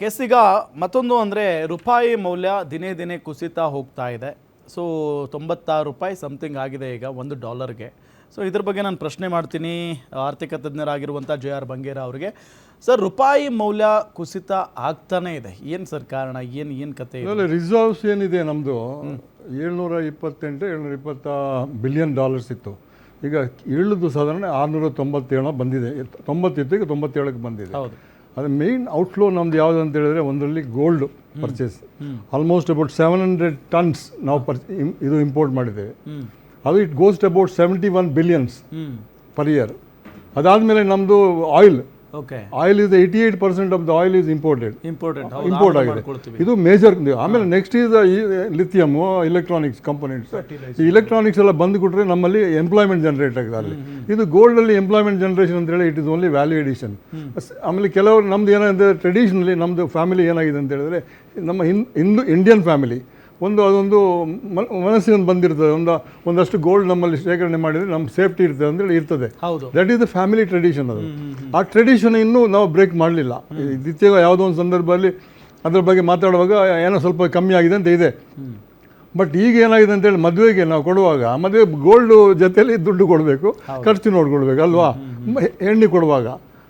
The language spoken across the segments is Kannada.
ಕೆಸಿಗ ಮತ್ತೊಂದು ಅಂದರೆ ರೂಪಾಯಿ ಮೌಲ್ಯ ದಿನೇ ದಿನೇ ಕುಸಿತಾ ಹೋಗ್ತಾ ಇದೆ. ಸೊ 96 ರೂಪಾಯಿ ಸಮಥಿಂಗ್ ಆಗಿದೆ ಈಗ $1. ಸೊ ಇದ್ರ ಬಗ್ಗೆ ನಾನು ಪ್ರಶ್ನೆ ಮಾಡ್ತೀನಿ ಆರ್ಥಿಕ ತಜ್ಞರಾಗಿರುವಂಥ JR ಬಂಗೇರ ಅವರಿಗೆ. ಸರ್, ರೂಪಾಯಿ ಮೌಲ್ಯ ಕುಸಿತ ಆಗ್ತಾನೇ ಇದೆ, ಏನು ಸರ್ ಕಾರಣ, ಏನು ಕತೆ? ರಿಸರ್ವ್ಸ್ ಏನಿದೆ ನಮ್ಮದು $720 ಬಿಲಿಯನ್ ಇತ್ತು. ಈಗ ಇಳಿದು ಸಾಧಾರಣ 697 ಬಂದಿದೆ. 90 ಇತ್ತು, ಈಗ 97ಕ್ಕೆ ಬಂದಿದೆ. ಹೌದು. ಅದು ಮೇನ್ ಔಟ್ಫ್ಲೋ ನಮ್ದು ಯಾವುದು ಅಂತ ಹೇಳಿದ್ರೆ ಒಂದರಲ್ಲಿ gold purchase almost about 700 tons ನಾವು ಇದು ಇಂಪೋರ್ಟ್ ಮಾಡಿದ್ದೇವೆ. ಅದು it ghost about 71 billions per year. ಅದಾದಮೇಲೆ ನಮ್ಮದು oil oil is 88% of the oil is import ಆಗಿದೆ. ಇದು ಮೇಜರ್. ಆಮೇಲೆ next is lithium, electronics components. ಈ ಇಲೆಕ್ಟ್ರಾನಿಕ್ಸ್ ಎಲ್ಲ ಬಂದುಕೊಟ್ರೆ ನಮ್ಮಲ್ಲಿ ಎಂಪ್ಲಾಯ್ಮೆಂಟ್ ಜನರೇಟ್ ಆಗಿದೆ ಅಲ್ಲಿ. ಇದು ಗೋಲ್ಡಲ್ಲಿ ಎಂಪ್ಲಾಯ್ಮೆಂಟ್ ಜನರೇಷನ್ ಅಂತ ಹೇಳಿ it is only value addition. ಆಮೇಲೆ ಕೆಲವರು ನಮ್ದು ಏನಂದರೆ ಟ್ರೆಡಿಷನಲಿ ನಮ್ಮದು ಫ್ಯಾಮಿಲಿ ಏನಾಗಿದೆ ಅಂತ ಹೇಳಿದ್ರೆ ನಮ್ಮ ಇಂಡಿಯನ್ ಫ್ಯಾಮಿಲಿ ಅದೊಂದು ಮನಸ್ಸಿಗೆ ಬಂದಿರ್ತದೆ. ಒಂದಷ್ಟು ಗೋಲ್ಡ್ ನಮ್ಮಲ್ಲಿ ಶೇಖರಣೆ ಮಾಡಿದರೆ ನಮ್ಮ ಸೇಫ್ಟಿ ಇರ್ತದೆ ಅಂತೇಳಿ ಇರ್ತದೆ. That is the family tradition. ಅದು ಆ ಟ್ರೆಡಿಷನ್ ಇನ್ನೂ ನಾವು ಬ್ರೇಕ್ ಮಾಡಲಿಲ್ಲ. ಇತ್ತೀಚೆಗೆ ಯಾವುದೋ ಒಂದು ಸಂದರ್ಭದಲ್ಲಿ ಅದ್ರ ಬಗ್ಗೆ ಮಾತಾಡುವಾಗ ಏನೋ ಸ್ವಲ್ಪ ಕಮ್ಮಿ ಆಗಿದೆ ಅಂತ ಇದೆ. ಬಟ್ ಈಗ ಏನಾಗಿದೆ ಅಂತೇಳಿ ಮದುವೆಗೆ ನಾವು ಕೊಡುವಾಗ ಮದುವೆ ಗೋಲ್ಡ್ ಜೊತೆಯಲ್ಲಿ ದುಡ್ಡು ಕೊಡಬೇಕು, ಖರ್ಚು ನೋಡ್ಕೊಳ್ಬೇಕು ಅಲ್ವಾ, ಹೆಣ್ಣು ಕೊಡುವಾಗ.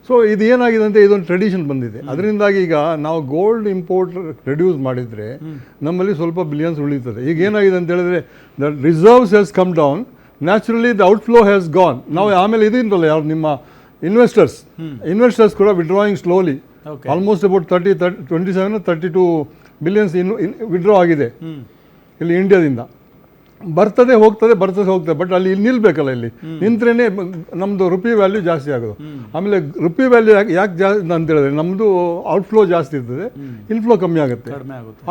ಸೊ ಇದು ಏನಾಗಿದೆ ಅಂತ ಇದೊಂದು ಟ್ರೆಡಿಷನ್ ಬಂದಿದೆ. ಅದರಿಂದಾಗಿ ಈಗ ನಾವು ಗೋಲ್ಡ್ ಇಂಪೋರ್ಟ್ ರೆಡ್ಯೂಸ್ ಮಾಡಿದರೆ ನಮ್ಮಲ್ಲಿ ಸ್ವಲ್ಪ ಬಿಲಿಯನ್ಸ್ ಉಳಿತದೆ. ಈಗ ಏನಾಗಿದೆ ಅಂತ ಹೇಳಿದ್ರೆ the reserves has come down, naturally the outflow has gone. ನಾವು ಆಮೇಲೆ ಇದಿಲ್ಲ ಯಾರು ನಿಮ್ಮ ಇನ್ವೆಸ್ಟರ್ಸ್ ಕೂಡ withdrawing slowly. Almost about 27-32 billions withdraw ಆಗಿದೆ ಇಲ್ಲಿ ಇಂಡಿಯಾದಿಂದ. ಬರ್ತದೆ ಹೋಗ್ತದೆ ಬಟ್ ಅಲ್ಲಿ ನಿಲ್ಬೇಕಲ್ಲ, ಇಲ್ಲಿ ನಿಂತ್ರೇ ನಮ್ಮದು ರುಪಿ ವ್ಯಾಲ್ಯೂ ಜಾಸ್ತಿ ಆಗೋದು. ಆಮೇಲೆ ರುಪಿ ವ್ಯಾಲ್ಯೂ ಯಾಕೆ ಜಾಸ್ತಿ ಅಂತ ಹೇಳಿದ್ರೆ ನಮ್ಮದು ಔಟ್ಫ್ಲೋ ಜಾಸ್ತಿ ಇರ್ತದೆ, ಇನ್ಫ್ಲೋ ಕಮ್ಮಿ ಆಗುತ್ತೆ,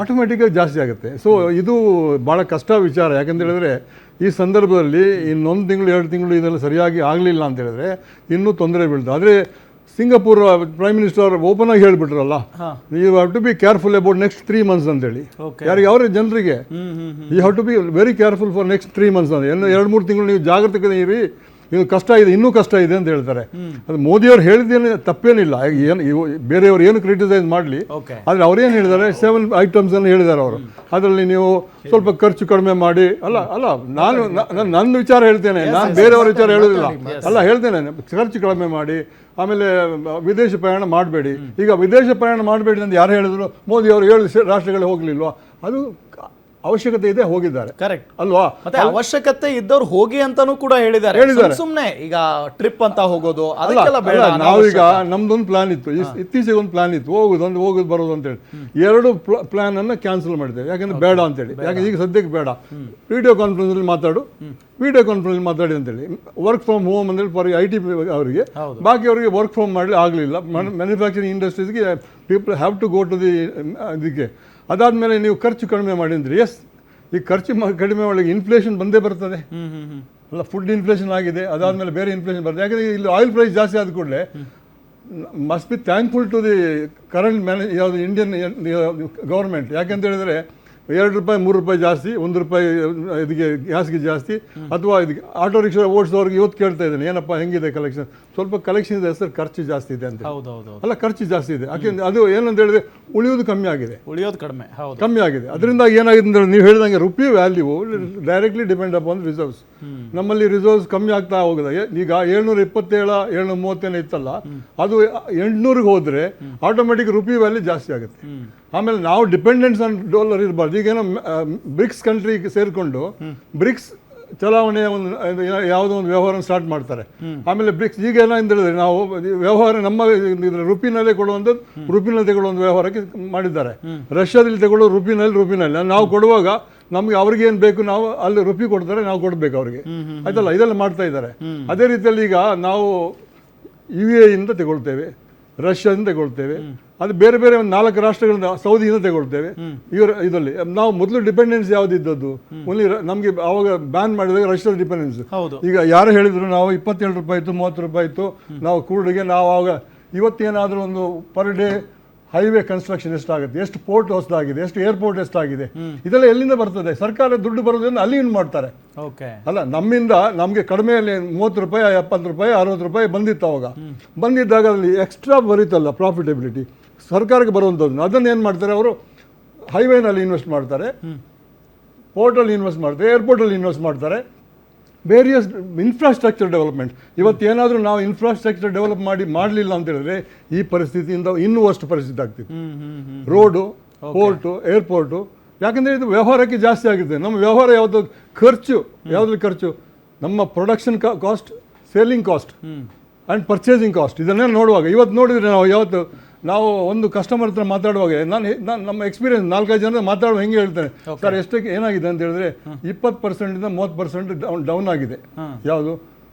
ಆಟೋಮೆಟಿಕ್ಕಾಗಿ ಜಾಸ್ತಿ ಆಗುತ್ತೆ. ಸೊ ಇದು ಭಾಳ ಕಷ್ಟ ವಿಚಾರ. ಯಾಕಂತ ಹೇಳಿದ್ರೆ ಈ ಸಂದರ್ಭದಲ್ಲಿ ಇನ್ನೊಂದು ತಿಂಗಳು 2 ತಿಂಗಳು ಇದೆಲ್ಲ ಸರಿಯಾಗಿ ಆಗಲಿಲ್ಲ ಅಂತ ಹೇಳಿದ್ರೆ ಇನ್ನೂ ತೊಂದರೆ ಬೀಳ್ತದೆ. ಆದರೆ ಸಿಂಗಾಪುರ್ ಪ್ರೈಮ್ ಮಿನಿಸ್ಟರ್ ಓಪನ್ ಆಗಿ ಹೇಳಿಬಿಟ್ರಲ್ಲ, you have to be careful about next 3 months ಅಂತೇಳಿ. ಯಾರಿಗೆ ಅವ್ರ ಜನರಿಗೆ you have to be very careful for next 3 months ಅಂತ. 2-3 ತಿಂಗಳು ನೀವು ಜಾಗೃತಿ ಇರಿ, ಇದು ಕಷ್ಟ ಇದೆ, ಇನ್ನೂ ಕಷ್ಟ ಇದೆ ಅಂತ ಹೇಳ್ತಾರೆ. ಅದು ಮೋದಿಯವ್ರು ಹೇಳಿದ್ದೇನೆ ತಪ್ಪೇನಿಲ್ಲ. ಏನು ಬೇರೆಯವರು ಏನು ಕ್ರಿಟಿಸೈಸ್ ಮಾಡಲಿ, ಆದರೆ ಅವ್ರೇನು ಹೇಳಿದ್ದಾರೆ 7 ಐಟಮ್ಸ್ ಅನ್ನು ಹೇಳಿದ್ದಾರೆ ಅವರು. ಅದರಲ್ಲಿ ನೀವು ಸ್ವಲ್ಪ ಖರ್ಚು ಕಡಿಮೆ ಮಾಡಿ, ನನ್ನ ವಿಚಾರ ಹೇಳ್ತೇನೆ, ನಾನು ಬೇರೆಯವ್ರ ವಿಚಾರ ಹೇಳೋದಿಲ್ಲ, ಹೇಳ್ತೇನೆ ಖರ್ಚು ಕಡಿಮೆ ಮಾಡಿ. ಆಮೇಲೆ ವಿದೇಶ ಪ್ರಯಾಣ ಮಾಡಬೇಡಿ. ಈಗ ವಿದೇಶ ಪ್ರಯಾಣ ಮಾಡಬೇಡಿ ಅಂತ ಯಾರು ಹೇಳಿದ್ರು? ಮೋದಿ ಅವರು 7 ರಾಷ್ಟ್ರಗಳಿಗೆ ಹೋಗ್ಲಿಲ್ವಾ? ಅದು ಅವಶ್ಯಕತೆ ಇದೆ, ಹೋಗಿದ್ದಾರೆ, ಕರೆಕ್ಟ್ ಅಲ್ವಾ? ಮತ್ತೆ ಅವಶ್ಯಕತೆ ಇದ್ದವ್ರು ಹೋಗಿ ಅಂತಾನೂ ಕೂಡ ಹೇಳಿದ್ದಾರೆ. ಸುಮ್ಮನೆ ಈಗ ಟ್ರಿಪ್ ಅಂತ ಹೋಗೋದು ಅದಕ್ಕೆಲ್ಲ ಬೇಡ. ನಾವೀಗ ನಮ್ದೊಂದು ಪ್ಲಾನ್ ಇತ್ತು, ಇತ್ತೀಚೆಗೆ ಒಂದು ಪ್ಲಾನ್ ಇತ್ತು, ಹೋಗೋದು ಬರೋದು ಅಂತೇಳಿ. 2 ಪ್ಲಾನ್ ಅನ್ನ ಕ್ಯಾನ್ಸಲ್ ಮಾಡಿದ್ದೇವೆ. ಯಾಕಂದ್ರೆ ಬೇಡ ಅಂತೇಳಿ. ಯಾಕಂದ್ರೆ ಈಗ ಸದ್ಯಕ್ಕೆ ಬೇಡ, ವಿಡಿಯೋ ಕಾನ್ಫರೆನ್ಸ್ ಮಾತಾಡಿ ಅಂತೇಳಿ. ವರ್ಕ್ ಫ್ರಮ್ ಹೋಮ್ ಅಂತೇಳಿ ಫಾರ್ IT ಅವರಿಗೆ, ಬಾಕಿ ಅವರಿಗೆ ವರ್ಕ್ ಫ್ರಮ್ ಮಾಡಲಿ ಆಗಲಿಲ್ಲ. ಮ್ಯಾನುಫ್ಯಾಕ್ಚರಿಂಗ್ ಇಂಡಸ್ಟ್ರೀಸ್ಗೆ people have to go to ಇದಕ್ಕೆ. ಅದಾದಮೇಲೆ ನೀವು ಖರ್ಚು ಕಡಿಮೆ ಮಾಡಿ ಅಂದರೆ ಎಸ್, ಈ ಖರ್ಚು ಕಡಿಮೆ ಒಳಗೆ ಇನ್ಫ್ಲೇಷನ್ ಬಂದೇ ಬರ್ತದೆ ಅಲ್ಲ. ಫುಡ್ ಇನ್ಫ್ಲೇಷನ್ ಆಗಿದೆ, ಅದಾದಮೇಲೆ ಬೇರೆ ಇನ್ಫ್ಲೇಷನ್ ಬರ್ತದೆ. ಯಾಕಂದರೆ ಇಲ್ಲಿ ಆಯಿಲ್ ಪ್ರೈಸ್ ಜಾಸ್ತಿ ಆದ ಕೂಡಲೇ must be thankful to the current ಯಾವುದು ಇಂಡಿಯನ್ ಗೌರ್ಮೆಂಟ್. ಯಾಕೆಂತ ಹೇಳಿದರೆ $2 $3 ಜಾಸ್ತಿ, $1 ಇದಕ್ಕೆ ಗ್ಯಾಸ್ಗೆ ಜಾಸ್ತಿ, ಅಥವಾ ಇದಕ್ಕೆ ಆಟೋ ರಿಕ್ಷಾ ಓಡಿಸೋರಿಗೆ ಇವತ್ತು ಕೇಳ್ತಾ ಇದ್ದೇನೆ, ಏನಪ್ಪ ಹೆಂಗಿದೆ ಕಲೆಕ್ಷನ್? ಸ್ವಲ್ಪ ಕಲೆಕ್ಷನ್ ಇದೆ ಸರ್, ಖರ್ಚು ಜಾಸ್ತಿ ಇದೆ ಅಂತ. ಅಲ್ಲ, ಖರ್ಚು ಜಾಸ್ತಿ ಇದೆ. ಯಾಕೆಂದ್ರೆ ಅದು ಏನಂತ ಹೇಳಿದ್ರೆ ಉಳಿಯೋದು ಕಮ್ಮಿ ಆಗಿದೆ, ಕಮ್ಮಿ ಆಗಿದೆ. ಅದರಿಂದ ಏನಾಗಿದೆ ಅಂದರೆ ನೀವು ಹೇಳಿದಂಗೆ rupee value directly depend upon reserves. ನಮ್ಮಲ್ಲಿ ರಿಸರ್ವ್ಸ್ ಕಮ್ಮಿ ಆಗ್ತಾ ಹೋಗಿದೆ. ಈಗ 727 730 ಇತ್ತಲ್ಲ, ಅದು 800ಗೆ ಹೋದರೆ ಆಟೋಮೆಟಿಕ್ ರುಪಿ ವ್ಯಾಲ್ಯೂ ಜಾಸ್ತಿ ಆಗುತ್ತೆ. ಆಮೇಲೆ ನಾವು ಡಿಪೆಂಡೆನ್ಸ್ ಆನ್ ಡಾಲರ್ ಇರಬಾರ್ದು. ಈಗೇನೋ ಬ್ರಿಕ್ಸ್ ಕಂಟ್ರಿ ಸೇರಿಕೊಂಡು ಬ್ರಿಕ್ಸ್ ಚಲಾವಣೆಯ ಒಂದು ಯಾವುದೋ ಒಂದು ವ್ಯವಹಾರ ಸ್ಟಾರ್ಟ್ ಮಾಡ್ತಾರೆ. ಆಮೇಲೆ ಬ್ರಿಕ್ಸ್ ಈಗ ಏನೋ ಅಂತ ಹೇಳಿದ್ರೆ ನಾವು ವ್ಯವಹಾರ ನಮ್ಮ ರುಪಿನಲ್ಲೇ ಕೊಡುವಂಥದ್ದು, ರುಪಿನಲ್ಲಿ ತಗೊಳ್ಳುವಂಥ ವ್ಯವಹಾರಕ್ಕೆ ಮಾಡಿದ್ದಾರೆ. ರಷ್ಯಾದಲ್ಲಿ ತಗೊಳ್ಳೋ ರುಪಿನಲ್ಲಿ ನಾವು ಕೊಡುವಾಗ ನಮಗೆ ಅವ್ರಿಗೆ ಏನು ಬೇಕು ನಾವು ಅಲ್ಲಿ ರುಪಿ ಕೊಡ್ತಾರೆ, ನಾವು ಕೊಡಬೇಕು ಅವ್ರಿಗೆ, ಆಯ್ತಲ್ಲ. ಇದೆಲ್ಲ ಮಾಡ್ತಾ ಇದ್ದಾರೆ. ಅದೇ ರೀತಿಯಲ್ಲಿ ಈಗ ನಾವು UAE ಇಂದ ತಗೊಳ್ತೇವೆ, ರಷ್ಯಾದಿಂದ ತಗೊಳ್ತೇವೆ, ಅದು ಬೇರೆ ಬೇರೆ ಒಂದು 4 ರಾಷ್ಟ್ರಗಳಿಂದ, ಸೌದಿಯಿಂದ ತಗೊಳ್ತೇವೆ. ಇದರಲ್ಲಿ ನಾವು ಮೊದಲು ಡಿಪೆಂಡೆನ್ಸ್ ಯಾವುದಿದ್ದದ್ದು ಓನ್ಲಿ ನಮಗೆ ಆವಾಗ ಬ್ಯಾನ್ ಮಾಡಿದಾಗ ರಷ್ಯಾದ ಡಿಪೆಂಡೆನ್ಸ್. ಈಗ ಯಾರು ಹೇಳಿದ್ರು ನಾವು $27 ಇತ್ತು, $30 ಇತ್ತು ನಾವು ಕ್ರೂಡ್ಗೆ. ನಾವು ಆವಾಗ ಇವತ್ತೇನಾದರೂ ಒಂದು ಪರ್ ಡೇ ಹೈವೇ ಕನ್ಸ್ಟ್ರಕ್ಷನ್ ಎಷ್ಟಾಗುತ್ತೆ, ಎಷ್ಟು ಪೋರ್ಟ್ ಹೊಸದಾಗಿದೆ, ಎಷ್ಟು ಏರ್ಪೋರ್ಟ್ ಎಷ್ಟಾಗಿದೆ, ಇದೆಲ್ಲ ಎಲ್ಲಿಂದ ಬರ್ತದೆ? ಸರ್ಕಾರ ದುಡ್ಡು ಬರೋದ್ರಿಂದ ಅಲ್ಲಿ ಏನು ಮಾಡ್ತಾರೆ ಅಲ್ಲ. ನಮ್ಮಿಂದ ನಮಗೆ ಕಡಿಮೆಯಲ್ಲಿ $30 $70 $60 ಬಂದಿತ್ತು. ಅವಾಗ ಬಂದಿದ್ದಾಗ ಅಲ್ಲಿ ಎಕ್ಸ್ಟ್ರಾ ಬರೀತಲ್ಲ ಪ್ರಾಫಿಟಬಿಲಿಟಿ, ಸರ್ಕಾರಕ್ಕೆ ಬರುವಂಥದ್ದು. ಅದನ್ನು ಏನು ಮಾಡ್ತಾರೆ ಅವರು, ಹೈವೇನಲ್ಲಿ ಇನ್ವೆಸ್ಟ್ ಮಾಡ್ತಾರೆ, ಪೋರ್ಟಲ್ಲಿ ಇನ್ವೆಸ್ಟ್ ಮಾಡ್ತಾರೆ, ಏರ್ಪೋರ್ಟಲ್ಲಿ ಇನ್ವೆಸ್ಟ್ ಮಾಡ್ತಾರೆ, ವೇರಿಯಸ್ ಇನ್ಫ್ರಾಸ್ಟ್ರಕ್ಚರ್ ಡೆವಲಪ್ಮೆಂಟ್. ಇವತ್ತು ಏನಾದರೂ ನಾವು ಇನ್ಫ್ರಾಸ್ಟ್ರಕ್ಚರ್ ಡೆವಲಪ್ ಮಾಡಲಿಲ್ಲ ಅಂತ ಹೇಳಿದ್ರೆ ಈ ಪರಿಸ್ಥಿತಿಯಿಂದ ಇನ್ನೂ ಅಷ್ಟು ಪರಿಸ್ಥಿತಿ ಆಗ್ತಿತ್ತು. ರೋಡು, ಪೋರ್ಟು, ಏರ್ಪೋರ್ಟು, ಯಾಕಂದರೆ ಇದು ವ್ಯವಹಾರಕ್ಕೆ ಜಾಸ್ತಿ ಆಗಿದೆ. ನಮ್ಮ ವ್ಯವಹಾರ ಯಾವುದು ಯಾವುದ್ರ ಖರ್ಚು, ನಮ್ಮ production cost, selling cost and purchasing cost. ಇದನ್ನೇ ನೋಡುವಾಗ ಇವತ್ತು ನೋಡಿದರೆ ನಾವು ಒಂದು ಕಸ್ಟಮರ್ ಹತ್ರ ಮಾತಾಡುವಾಗ ನಾನು ನಮ್ಮ ಎಕ್ಸ್ಪೀರಿಯನ್ಸ್ 4-5 ಜನ ಮಾತಾಡುವ ಹೆಂಗೆ ಹೇಳ್ತೇನೆ, ಸರ್ ಎಷ್ಟಕ್ಕೆ ಏನಾಗಿದೆ ಅಂತ ಹೇಳಿದ್ರೆ 20%ಇಂದ 30% ಡೌನ್ ಆಗಿದೆ. ಯಾವುದು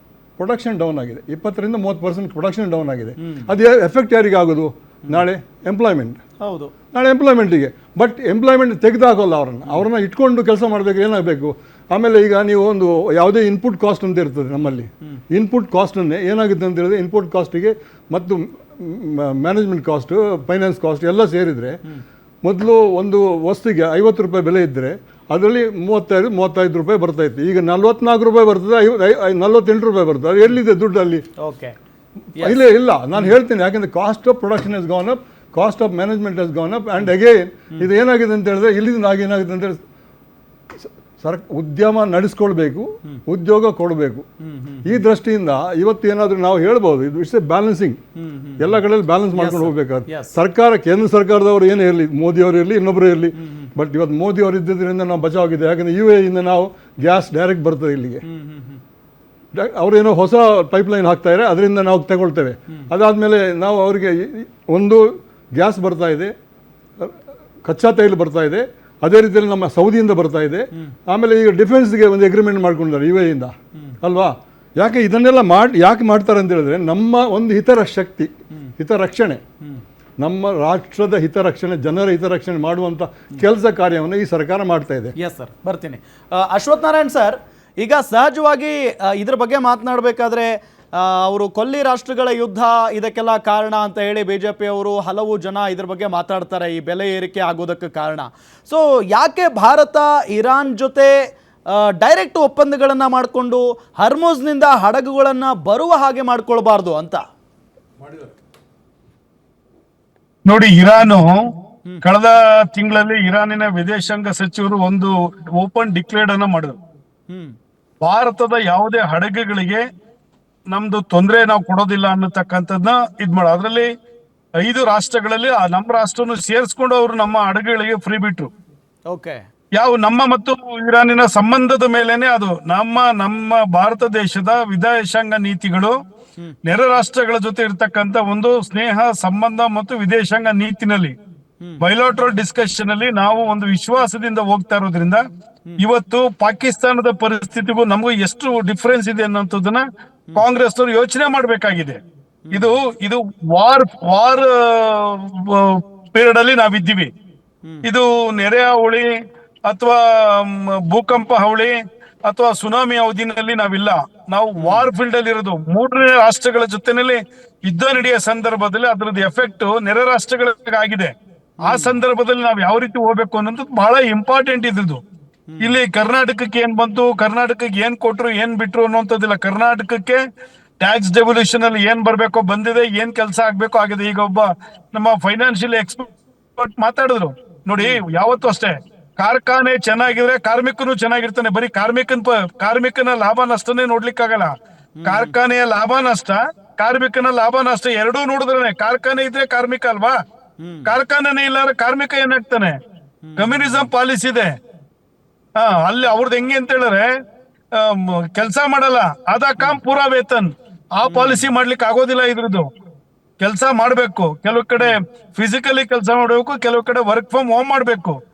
ಪ್ರೊಡಕ್ಷನ್ ಡೌನ್ ಆಗಿದೆ, 20ರಿಂದ 30% ಪ್ರೊಡಕ್ಷನ್ ಡೌನ್ ಆಗಿದೆ. ಅದು ಎಫೆಕ್ಟ್ ಯಾರಿಗೆ ಆಗೋದು? ನಾಳೆ ಎಂಪ್ಲಾಯ್ಮೆಂಟ್, ಹೌದು, ನಾಳೆ ಎಂಪ್ಲಾಯ್ಮೆಂಟಿಗೆ. ಬಟ್ ಎಂಪ್ಲಾಯ್ಮೆಂಟ್ ತೆಗೆದಾಕೋಲ್ಲ ಅವ್ರನ್ನ ಇಟ್ಕೊಂಡು ಕೆಲಸ ಮಾಡಬೇಕು. ಏನಾಗಬೇಕು ಆಮೇಲೆ, ಈಗ ನೀವು ಒಂದು ಯಾವುದೇ ಇನ್ಪುಟ್ ಕಾಸ್ಟ್ ಅಂತ ಇರ್ತದೆ ನಮ್ಮಲ್ಲಿ, ಇನ್ಪುಟ್ ಕಾಸ್ಟನ್ನೇ ಏನಾಗುತ್ತೆ ಅಂತ ಹೇಳಿದ್ರೆ ಇನ್ಪುಟ್ ಕಾಸ್ಟಿಗೆ ಮತ್ತು ಮ್ಯಾನೇಜ್ಮೆಂಟ್ ಕಾಸ್ಟು, ಫೈನಾನ್ಸ್ ಕಾಸ್ಟ್ ಎಲ್ಲ ಸೇರಿದರೆ ಮೊದಲು ಒಂದು ವಸ್ತುಗೆ 50 ರೂಪಾಯಿ ಬೆಲೆ ಇದ್ದರೆ ಅದರಲ್ಲಿ 35 ರೂಪಾಯಿ ಬರ್ತಾಯಿತ್ತು. ಈಗ 44 ರೂಪಾಯಿ ಬರ್ತದೆ, 48 ರೂಪಾಯಿ ಬರ್ತದೆ. ಅದು ಎಲ್ಲಿದೆ ದುಡ್ಡು ಅಲ್ಲಿ? ಓಕೆ, ಇಲ್ಲ ನಾನು ಹೇಳ್ತೀನಿ, ಯಾಕಂದರೆ cost of production has gone up, cost of management has gone up, and again ಇದು ಏನಾಗಿದೆ ಅಂತ ಹೇಳಿದ್ರೆ ಇಲ್ಲಿಂದ ಏನಾಗಿದೆ ಅಂತ ಹೇಳಿ ಉದ್ಯಮ ನಡೆಸ್ಕೊಳ್ಬೇಕು, ಉದ್ಯೋಗ ಕೊಡಬೇಕು. ಈ ದೃಷ್ಟಿಯಿಂದ ಇವತ್ತು ಏನಾದರೂ ನಾವು ಹೇಳ್ಬೋದು, ಇದು ಇಟ್ಸ್ ಎ ಬ್ಯಾಲೆನ್ಸಿಂಗ್, ಎಲ್ಲ ಕಡೆಯಲ್ಲಿ ಬ್ಯಾಲೆನ್ಸ್ ಮಾಡ್ಕೊಂಡು ಹೋಗ್ಬೇಕಾದ್ರೆ ಸರ್ಕಾರ, ಕೇಂದ್ರ ಸರ್ಕಾರದವರು ಏನೇ ಇರಲಿ, ಮೋದಿಯವರು ಇರಲಿ, ಇನ್ನೊಬ್ಬರು ಇರಲಿ. ಬಟ್ ಇವತ್ತು ಮೋದಿಯವರು ಇದ್ದಿದ್ದರಿಂದ ನಾವು ಬಚಾವಾಗಿದೆ. ಯಾಕಂದರೆ UAE ನಾವು ಗ್ಯಾಸ್ ಡೈರೆಕ್ಟ್ ಬರ್ತದೆ ಇಲ್ಲಿಗೆ. ಅವರೇನೋ ಹೊಸ ಪೈಪ್ಲೈನ್ ಹಾಕ್ತಾರೆ, ಅದರಿಂದ ನಾವು ತಗೊಳ್ತೇವೆ. ಅದಾದಮೇಲೆ ನಾವು ಅವರಿಗೆ ಒಂದು ಗ್ಯಾಸ್ ಬರ್ತಾ ಇದೆ, ಕಚ್ಚಾ ತೈಲ ಬರ್ತಾ ಇದೆ, ಅದೇ ರೀತಿಯಲ್ಲಿ ನಮ್ಮ ಸೌದಿಯಿಂದ ಬರ್ತಾ ಇದೆ. ಆಮೇಲೆ ಈಗ ಡಿಫೆನ್ಸ್ಗೆ ಒಂದು ಅಗ್ರಿಮೆಂಟ್ ಮಾಡ್ಕೊಂಡಿದ್ದಾರೆ UAE ಇಂದ, ಅಲ್ವಾ? ಯಾಕೆ ಇದನ್ನೆಲ್ಲ ಯಾಕೆ ಮಾಡ್ತಾರೆ ಅಂತ ಹೇಳಿದ್ರೆ ನಮ್ಮ ಒಂದು ಹಿತರಕ್ಷಣೆ, ನಮ್ಮ ರಾಷ್ಟ್ರದ ಹಿತರಕ್ಷಣೆ, ಜನರ ಹಿತರಕ್ಷಣೆ ಮಾಡುವಂಥ ಕೆಲಸ ಕಾರ್ಯವನ್ನು ಈ ಸರ್ಕಾರ ಮಾಡ್ತಾ ಇದೆ. ಎಸ್ ಸರ್, ಬರ್ತೀನಿ. ಅಶ್ವಥ್ ನಾರಾಯಣ್ ಸರ್, ಈಗ ಸಹಜವಾಗಿ ಇದ್ರ ಬಗ್ಗೆ ಮಾತನಾಡಬೇಕಾದ್ರೆ ಅವರು ಕೊಲ್ಲಿ ರಾಷ್ಟ್ರಗಳ ಯುದ್ಧ ಇದಕ್ಕೆಲ್ಲ ಕಾರಣ ಅಂತ ಹೇಳಿ BJP ಅವರು ಹಲವು ಜನ ಇದ್ರ ಬಗ್ಗೆ ಮಾತಾಡ್ತಾರೆ, ಈ ಬೆಲೆ ಏರಿಕೆ ಆಗೋದಕ್ಕೆ ಕಾರಣ. ಸೊ ಯಾಕೆ ಭಾರತ ಇರಾನ್ ಜೊತೆ ಡೈರೆಕ್ಟ್ ಒಪ್ಪಂದಗಳನ್ನು ಮಾಡಿಕೊಂಡು ಹರ್ಮುಜ್ನಿಂದ ಹಡಗುಗಳನ್ನು ಬರುವ ಹಾಗೆ ಮಾಡ್ಕೊಳ್ಬಾರ್ದು ಅಂತ? ನೋಡಿ, ಇರಾನು ಕಳೆದ ತಿಂಗಳಲ್ಲಿ ಇರಾನಿನ ವಿದೇಶಾಂಗ ಸಚಿವರು ಒಂದು ಓಪನ್ ಡಿಕ್ಲೇರ್ಡ್ ಅನ್ನ ಮಾಡಿದ್ರು. ಭಾರತದ ಯಾವುದೇ ಹಡಗುಗಳಿಗೆ ನಮ್ದು ತೊಂದರೆ ನಾವು ಕೊಡೋದಿಲ್ಲ ಅನ್ನತಕ್ಕಂಥದ್ನ ಮಾಡ. ಅದರಲ್ಲಿ 5 ರಾಷ್ಟ್ರಗಳಲ್ಲಿ ನಮ್ಮ ರಾಷ್ಟ್ರನು ಸೇರಿಸ್ಕೊಂಡು ಅವರು ನಮ್ಮ ಹಡಗುಗಳಿಗೆ ಫ್ರೀ ಬಿಟ್ರು. ಓಕೆ, ಯಾವ ನಮ್ಮ ಮತ್ತು ಇರಾನಿನ ಸಂಬಂಧದ ಮೇಲೇನೆ ಅದು ನಮ್ಮ ಭಾರತ ದೇಶದ ವಿದೇಶಾಂಗ ನೀತಿಗಳು ನೆರೆ ರಾಷ್ಟ್ರಗಳ ಜೊತೆ ಇರ್ತಕ್ಕಂಥ ಒಂದು ಸ್ನೇಹ ಸಂಬಂಧ ಮತ್ತು ವಿದೇಶಾಂಗ ನೀತಿನಲ್ಲಿ ಬೈಲಾಟರಲ್ ಡಿಸ್ಕಷನ್ ಅಲ್ಲಿ ನಾವು ಒಂದು ವಿಶ್ವಾಸದಿಂದ ಹೋಗ್ತಾ ಇರೋದ್ರಿಂದ ಇವತ್ತು ಪಾಕಿಸ್ತಾನದ ಪರಿಸ್ಥಿತಿಗೂ ನಮಗೂ ಎಷ್ಟು ಡಿಫರೆನ್ಸ್ ಇದೆ ಅನ್ನೋದನ್ನ ಕಾಂಗ್ರೆಸ್ ಅವರು ಯೋಚನೆ ಮಾಡಬೇಕಾಗಿದೆ. ಇದು ವಾರ್ ಪೀರಿಯಡ್ ಅಲ್ಲಿ ನಾವಿದ್ದೀವಿ. ಇದು ನೆರೆ ಹಾವಳಿ ಅಥವಾ ಭೂಕಂಪ ಹಾವಳಿ ಅಥವಾ ಸುನಾಮಿ ಅವಧಿನಲ್ಲಿ ನಾವಿಲ್ಲ. ನಾವು ವಾರ್ ಫೀಲ್ಡ್ ಅಲ್ಲಿ ಇರೋದು. 3 ರಾಷ್ಟ್ರಗಳ ಜೊತೆನಲ್ಲಿ ಯುದ್ಧ ನಡೆಯೋ ಸಂದರ್ಭದಲ್ಲಿ ಅದರದ್ದು ಎಫೆಕ್ಟ್ ನೆರೆ ರಾಷ್ಟ್ರಗಳಿಗಾಗಿದೆ. ಆ ಸಂದರ್ಭದಲ್ಲಿ ನಾವು ಯಾವ ರೀತಿ ಹೋಗ್ಬೇಕು ಅನ್ನೋದು ಬಹಳ ಇಂಪಾರ್ಟೆಂಟ್ ಇದ್ದು. ಇಲ್ಲಿ ಕರ್ನಾಟಕಕ್ಕೆ ಏನ್ ಬಂತು, ಕರ್ನಾಟಕಕ್ಕೆ ಏನ್ ಕೊಟ್ರು, ಏನ್ ಬಿಟ್ರು ಅನ್ನೋಂಥದ್ದಿಲ್ಲ. ಕರ್ನಾಟಕಕ್ಕೆ ಟ್ಯಾಕ್ಸ್ ಡೆವಲ್ಯೂಷನ್ ಅಲ್ಲಿ ಏನ್ ಬರ್ಬೇಕೋ ಬಂದಿದೆ, ಏನ್ ಕೆಲಸ ಆಗ್ಬೇಕೋ ಆಗಿದೆ. ಈಗ ಒಬ್ಬ ನಮ್ಮ ಫೈನಾನ್ಷಿಯಲ್ ಎಕ್ಸ್ಪರ್ಟ್ ಮಾತಾಡಿದ್ರು ನೋಡಿ, ಯಾವತ್ತೂ ಅಷ್ಟೇ ಕಾರ್ಖಾನೆ ಚೆನ್ನಾಗಿದ್ರೆ ಕಾರ್ಮಿಕನು ಚೆನ್ನಾಗಿರ್ತಾನೆ. ಬರೀ ಕಾರ್ಮಿಕನ ಲಾಭ ನಷ್ಟನೇ ನೋಡ್ಲಿಕ್ಕಾಗಲ್ಲ. ಕಾರ್ಖಾನೆಯ ಲಾಭ ನಷ್ಟ, ಕಾರ್ಮಿಕನ ಲಾಭ ನಷ್ಟ ಎರಡೂ ನೋಡಿದ್ರೆ ಕಾರ್ಖಾನೆ ಇದ್ರೆ ಕಾರ್ಮಿಕ ಅಲ್ವಾ? ಕಾರ್ಖಾನೆನೇ ಇಲ್ಲಾರ ಕಾರ್ಮಿಕ ಏನಾಗ್ತಾನೆ? ಕಮ್ಯುನಿಸಂ ಪಾಲಿಸಿ ಇದೆ. ಅಲ್ಲಿ ಅವ್ರದ್ದು ಹೆಂಗೆ ಅಂತ ಹೇಳಿದ್ರೆ ಕೆಲಸ ಮಾಡಲ್ಲ, ಆದಾ ಕಾಮ್ ಪೂರಾ ವೇತನ್. ಆ ಪಾಲಿಸಿ ಮಾಡ್ಲಿಕ್ಕೆ ಆಗೋದಿಲ್ಲ. ಇದ್ರದ್ದು ಕೆಲಸ ಮಾಡ್ಬೇಕು. ಕೆಲವು ಕಡೆ ಫಿಸಿಕಲಿ ಕೆಲಸ ಮಾಡ್ಬೇಕು, ಕೆಲವು ಕಡೆ ವರ್ಕ್ ಫ್ರಮ್ ಹೋಮ್ ಮಾಡ್ಬೇಕು.